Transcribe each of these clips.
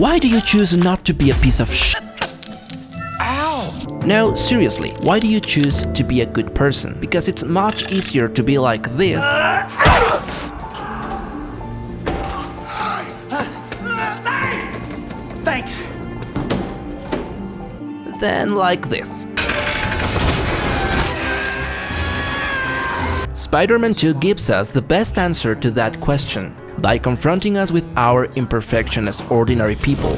Why do you choose not to be a piece of sh**? Ow! No, seriously, why do you choose to be a good person? Because it's much easier to be like this Thanks. than like this. Spider-Man 2 gives us the best answer to that question by confronting us with our imperfection as ordinary people.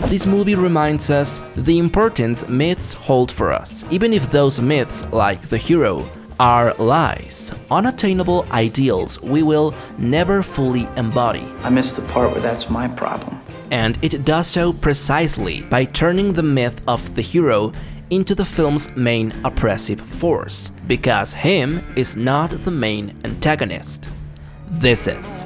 This movie reminds us the importance myths hold for us, even if those myths, like the hero, are lies, unattainable ideals we will never fully embody. I missed the part where that's my problem. And it does so precisely by turning the myth of the hero into the film's main oppressive force, because him is not the main antagonist. This is.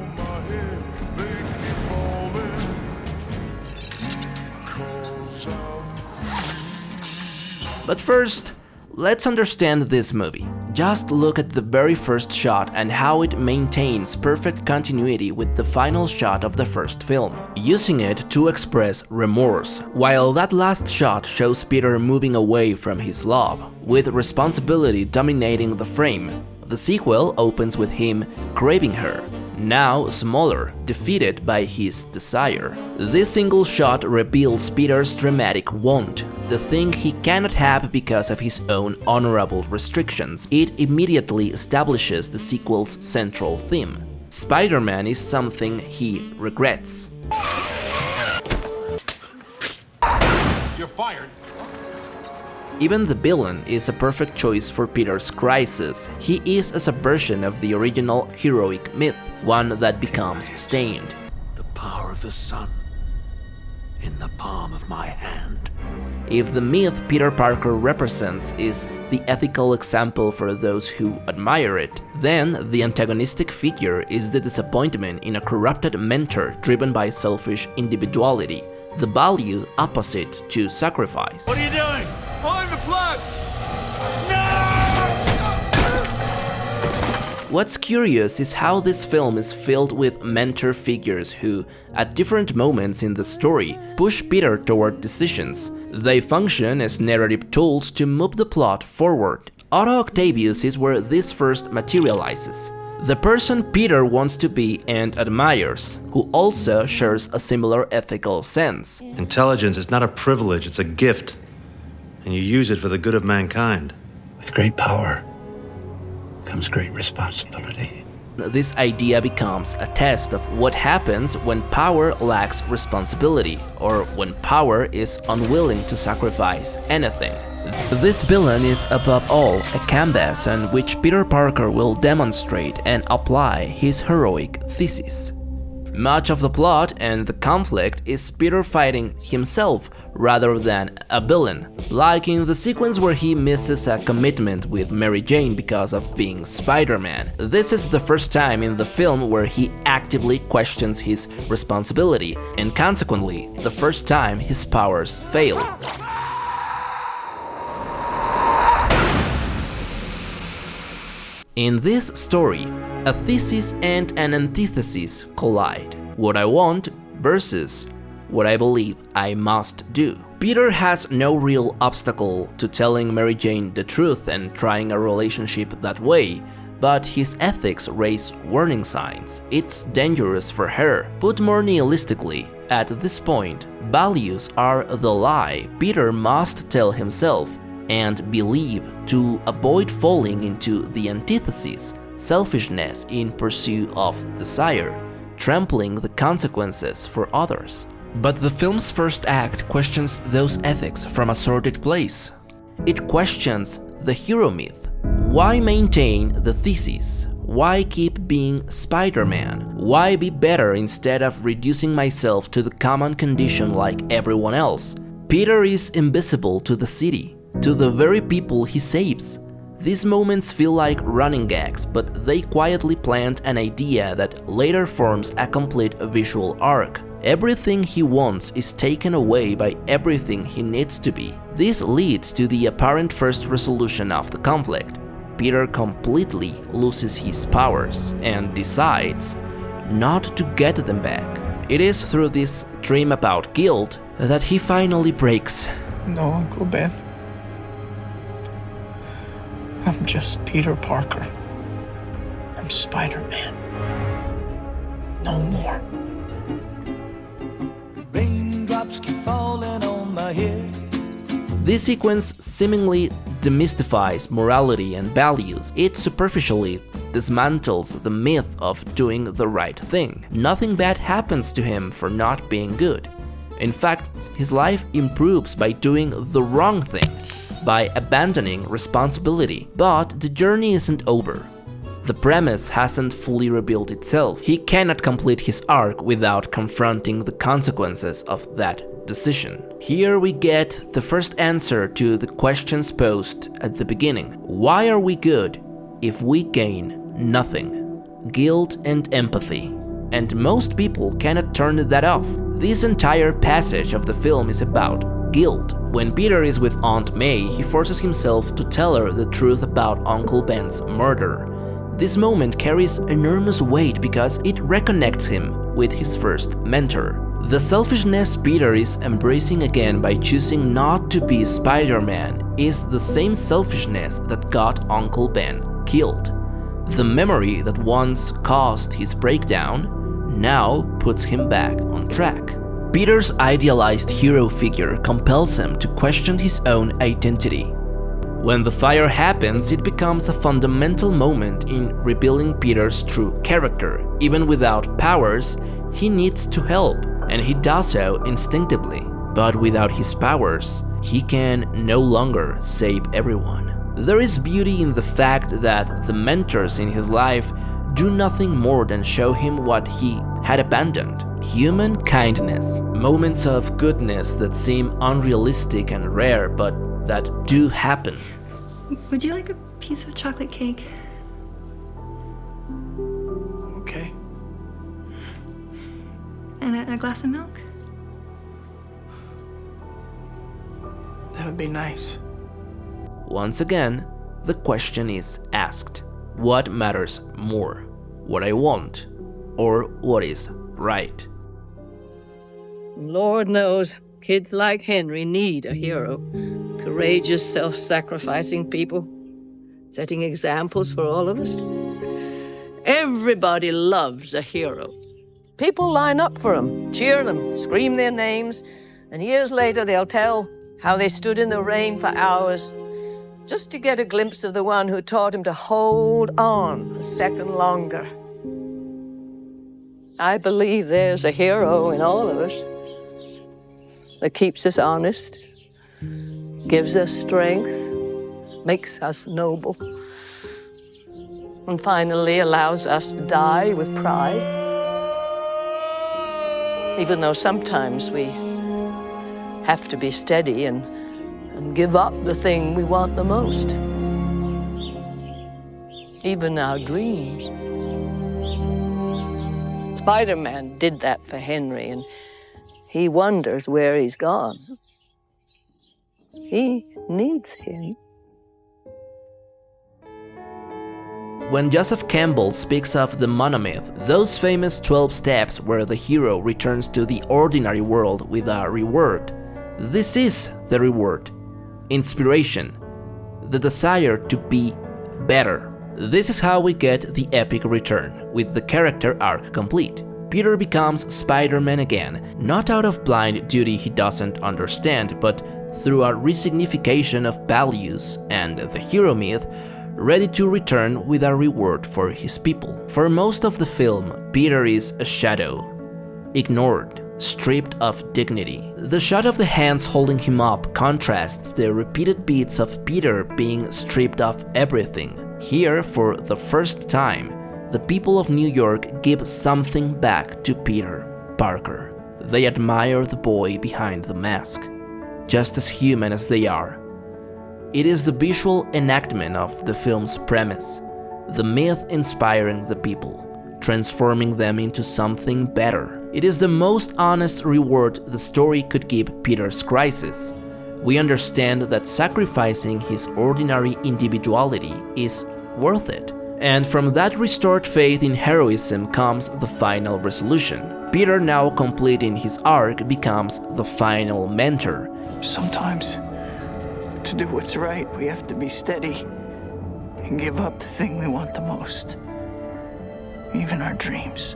But first, let's understand this movie. Just look at the very first shot and how it maintains perfect continuity with the final shot of the first film, using it to express remorse, while that last shot shows Peter moving away from his love, with responsibility dominating the frame. The sequel opens with him craving her, now smaller, defeated by his desire. This single shot reveals Peter's dramatic want, the thing he cannot have because of his own honorable restrictions. It immediately establishes the sequel's central theme. Spider-Man is something he regrets. You're fired. Even the villain is a perfect choice for Peter's crisis. He is a subversion of the original heroic myth, one that becomes stained. The power of the sun in the palm of my hand. If the myth Peter Parker represents is the ethical example for those who admire it, then the antagonistic figure is the disappointment in a corrupted mentor driven by selfish individuality, the value opposite to sacrifice. What are you doing? Pulling the plug! What's curious is how this film is filled with mentor figures who, at different moments in the story, push Peter toward decisions. They function as narrative tools to move the plot forward. Otto Octavius is where this first materializes. The person Peter wants to be and admires, who also shares a similar ethical sense. Intelligence is not a privilege, it's a gift. And you use it for the good of mankind. With great power comes great responsibility. This idea becomes a test of what happens when power lacks responsibility, or when power is unwilling to sacrifice anything. This villain is above all a canvas on which Peter Parker will demonstrate and apply his heroic thesis. Much of the plot and the conflict is Peter fighting himself rather than a villain, like in the sequence where he misses a commitment with Mary Jane because of being Spider-Man. This is the first time in the film where he actively questions his responsibility, and consequently, the first time his powers fail. In this story, a thesis and an antithesis collide. What I want versus what I believe I must do. Peter has no real obstacle to telling Mary Jane the truth and trying a relationship that way, but his ethics raise warning signs. It's dangerous for her. Put more nihilistically, at this point, values are the lie Peter must tell himself and believe to avoid falling into the antithesis, selfishness in pursuit of desire, trampling the consequences for others. But the film's first act questions those ethics from a sordid place. It questions the hero myth. Why maintain the thesis? Why keep being Spider-Man? Why be better instead of reducing myself to the common condition like everyone else? Peter is invisible to the city, to the very people he saves. These moments feel like running gags, but they quietly plant an idea that later forms a complete visual arc. Everything he wants is taken away by everything he needs to be. This leads to the apparent first resolution of the conflict. Peter completely loses his powers and decides not to get them back. It is through this dream about guilt that he finally breaks. No, Uncle Ben. I'm just Peter Parker. I'm Spider-Man. No more. Raindrops keep falling on my head. This sequence seemingly demystifies morality and values. It superficially dismantles the myth of doing the right thing. Nothing bad happens to him for not being good. In fact, his life improves by doing the wrong thing, by abandoning responsibility. But the journey isn't over. The premise hasn't fully rebuilt itself. He cannot complete his arc without confronting the consequences of that decision. Here we get the first answer to the questions posed at the beginning. Why are we good if we gain nothing? Guilt and empathy. And most people cannot turn that off. This entire passage of the film is about guilt. When Peter is with Aunt May, he forces himself to tell her the truth about Uncle Ben's murder. This moment carries enormous weight because it reconnects him with his first mentor. The selfishness Peter is embracing again by choosing not to be Spider-Man is the same selfishness that got Uncle Ben killed. The memory that once caused his breakdown now puts him back on track. Peter's idealized hero figure compels him to question his own identity. When the fire happens, it becomes a fundamental moment in revealing Peter's true character. Even without powers, he needs to help, and he does so instinctively. But without his powers, he can no longer save everyone. There is beauty in the fact that the mentors in his life do nothing more than show him what he had abandoned: human kindness, moments of goodness that seem unrealistic and rare, but that do happen. Would you like a piece of chocolate cake? Okay. And a glass of milk? That would be nice. Once again, the question is asked. What matters more? What I want, or what is right? Lord knows, kids like Henry need a hero. Courageous, self-sacrificing people, setting examples for all of us. Everybody loves a hero. People line up for them, cheer them, scream their names, and years later they'll tell how they stood in the rain for hours just to get a glimpse of the one who taught him to hold on a second longer. I believe there's a hero in all of us that keeps us honest, gives us strength, makes us noble, and finally allows us to die with pride. Even though sometimes we have to be steady and give up the thing we want the most, even our dreams. Spider-Man did that for Henry, and he wonders where he's gone. He needs him. When Joseph Campbell speaks of the monomyth, those famous 12 steps where the hero returns to the ordinary world with a reward, this is the reward: inspiration, the desire to be better. This is how we get the epic return, with the character arc complete. Peter becomes Spider-Man again, not out of blind duty he doesn't understand, but through a resignification of values and the hero myth, ready to return with a reward for his people. For most of the film, Peter is a shadow, ignored, stripped of dignity. The shot of the hands holding him up contrasts the repeated beats of Peter being stripped of everything. Here, for the first time, the people of New York give something back to Peter Parker. They admire the boy behind the mask, just as human as they are. It is the visual enactment of the film's premise, the myth inspiring the people, transforming them into something better. It is the most honest reward the story could give Peter's crisis. We understand that sacrificing his ordinary individuality is worth it, And from that restored faith in heroism comes the final resolution. Peter, now completing his arc, becomes the final mentor. Sometimes, to do what's right, we have to be steady and give up the thing we want the most, even our dreams.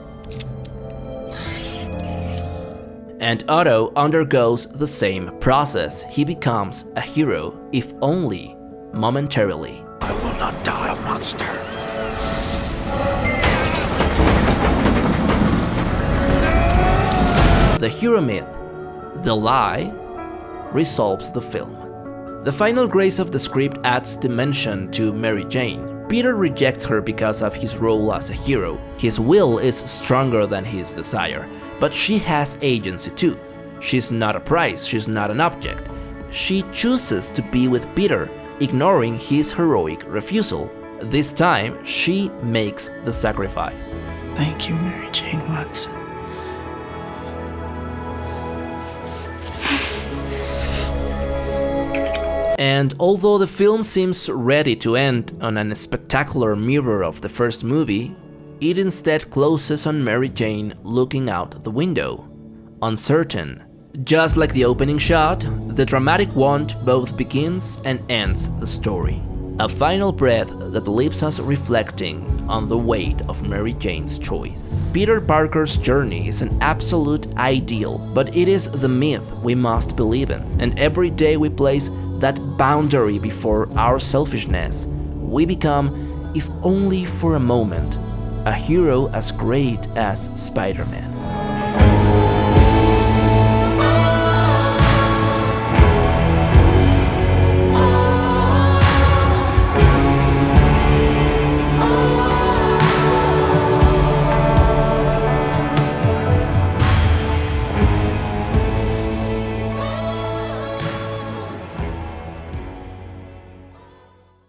And Otto undergoes the same process. He becomes a hero, if only momentarily. I will not die a monster. The hero myth, the lie, resolves the film. The final grace of the script adds dimension to Mary Jane. Peter rejects her because of his role as a hero. His will is stronger than his desire, but she has agency too. She's not a prize, she's not an object. She chooses to be with Peter, ignoring his heroic refusal. This time, she makes the sacrifice. Thank you, Mary Jane Watson. And although the film seems ready to end on a spectacular mirror of the first movie, it instead closes on Mary Jane looking out the window, uncertain. Just like the opening shot, the dramatic wand both begins and ends the story. A final breath that leaves us reflecting on the weight of Mary Jane's choice. Peter Parker's journey is an absolute ideal, but it is the myth we must believe in, and every day we place that boundary before our selfishness, we become, if only for a moment, a hero as great as Spider-Man.